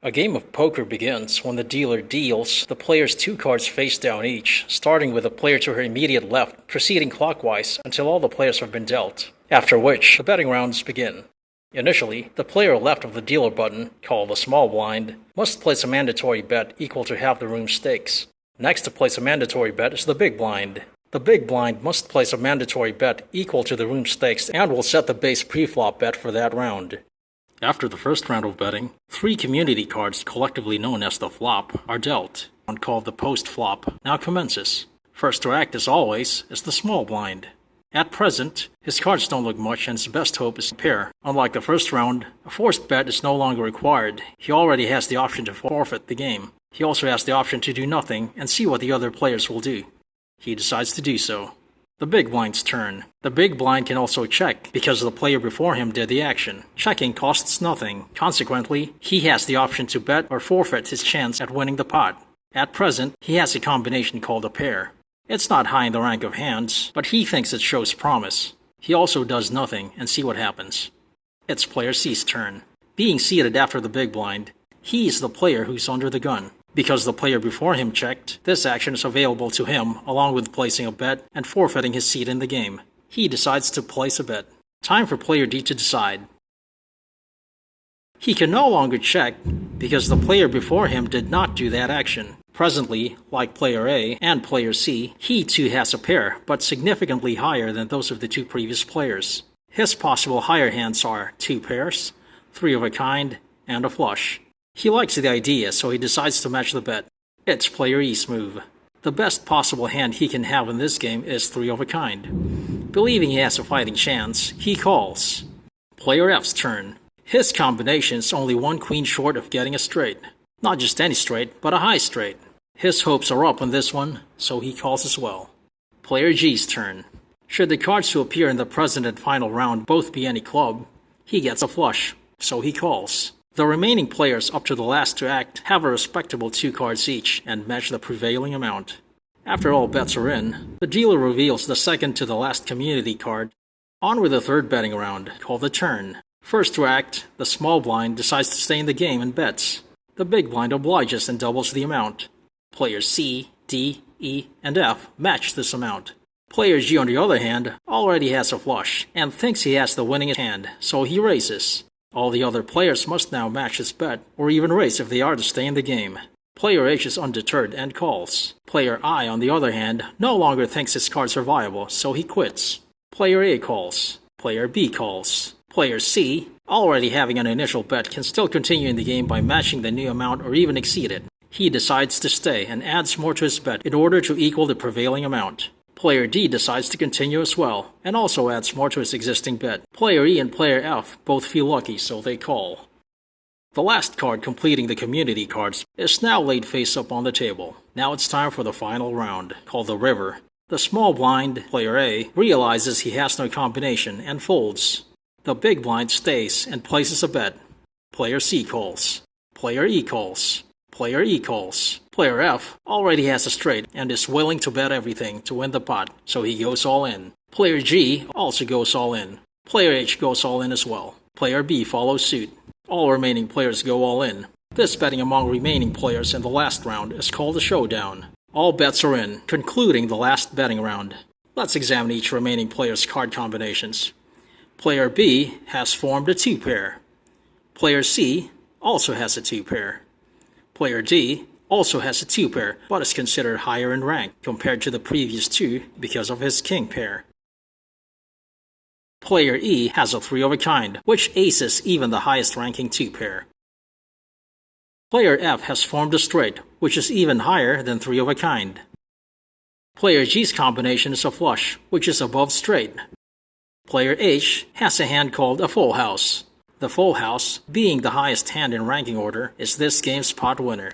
A game of poker begins when the dealer deals the players two cards face down each, starting with the player to her immediate left, proceeding clockwise until all the players have been dealt, after which the betting rounds begin. Initially, the player left of the dealer button, called the small blind, must place a mandatory bet equal to half the room's stakes. Next to place a mandatory bet is the big blind. The big blind must place a mandatory bet equal to the room's stakes and will set the base pre-flop bet for that round. After the first round of betting, 3 community cards, collectively known as the flop, are dealt. One called the post-flop now commences. First to act, as always, is the small blind. At present, his cards don't look much and his best hope is a pair. Unlike the first round, a forced bet is no longer required. He already has the option to forfeit the game. He also has the option to do nothing and see what the other players will do. He decides to do so. The big blind's turn. The big blind can also check, because the player before him did the action. Checking costs nothing. Consequently, he has the option to bet or forfeit his chance at winning the pot. At present, he has a combination called a pair. It's not high in the rank of hands, but he thinks it shows promise. He also does nothing and see what happens. It's player C's turn. Being seated after the big blind, he is the player who's under the gun. Because the player before him checked, this action is available to him along with placing a bet and forfeiting his seat in the game. He decides to place a bet. Time for player D to decide. He can no longer check because the player before him did not do that action. Presently, like player A and player C, he too has a pair, but significantly higher than those of the 2 previous players. His possible higher hands are 2 pairs, 3 of a kind, and a flush. He likes the idea, so he decides to match the bet. It's player E's move. The best possible hand he can have in this game is 3 of a kind. Believing he has a fighting chance, he calls. Player F's turn. His combination is only 1 queen short of getting a straight. Not just any straight, but a high straight. His hopes are up on this one, so he calls as well. Player G's turn. Should the cards to appear in the present and final round both be any club, he gets a flush, so he calls. The remaining players up to the last to act have a respectable 2 cards each and match the prevailing amount. After all bets are in, the dealer reveals the second to the last community card. On with the third betting round, called the turn. First to act, the small blind decides to stay in the game and bets. The big blind obliges and doubles the amount. Players C, D, E, and F match this amount. Player G, on the other hand, already has a flush and thinks he has the winning hand, so he raises. All the other players must now match his bet, or even raise if they are to stay in the game. Player H is undeterred and calls. Player I, on the other hand, no longer thinks his cards are viable, so he quits. Player A calls. Player B calls. Player C, already having an initial bet, can still continue in the game by matching the new amount or even exceed it. He decides to stay and adds more to his bet in order to equal the prevailing amount. Player D decides to continue as well, and also adds more to his existing bet. Player E and Player F both feel lucky, so they call. The last card completing the community cards is now laid face up on the table. Now it's time for the final round, called the river. The small blind, Player A, realizes he has no combination and folds. The big blind stays and places a bet. Player C calls. Player E calls. Player E calls. Player F already has a straight and is willing to bet everything to win the pot, so he goes all in. Player G also goes all in. Player H goes all in as well. Player B follows suit. All remaining players go all in. This betting among remaining players in the last round is called a showdown. All bets are in, concluding the last betting round. Let's examine each remaining player's card combinations. Player B has formed a 2 pair. Player C also has a 2 pair. Player D also has a 2 pair, but is considered higher in rank compared to the previous 2 because of his king pair. Player E has a 3 of a kind, which aces even the highest ranking 2 pair. Player F has formed a straight, which is even higher than 3 of a kind. Player G's combination is a flush, which is above straight. Player H has a hand called a full house. The full house, being the highest hand in ranking order, is this game's pot winner.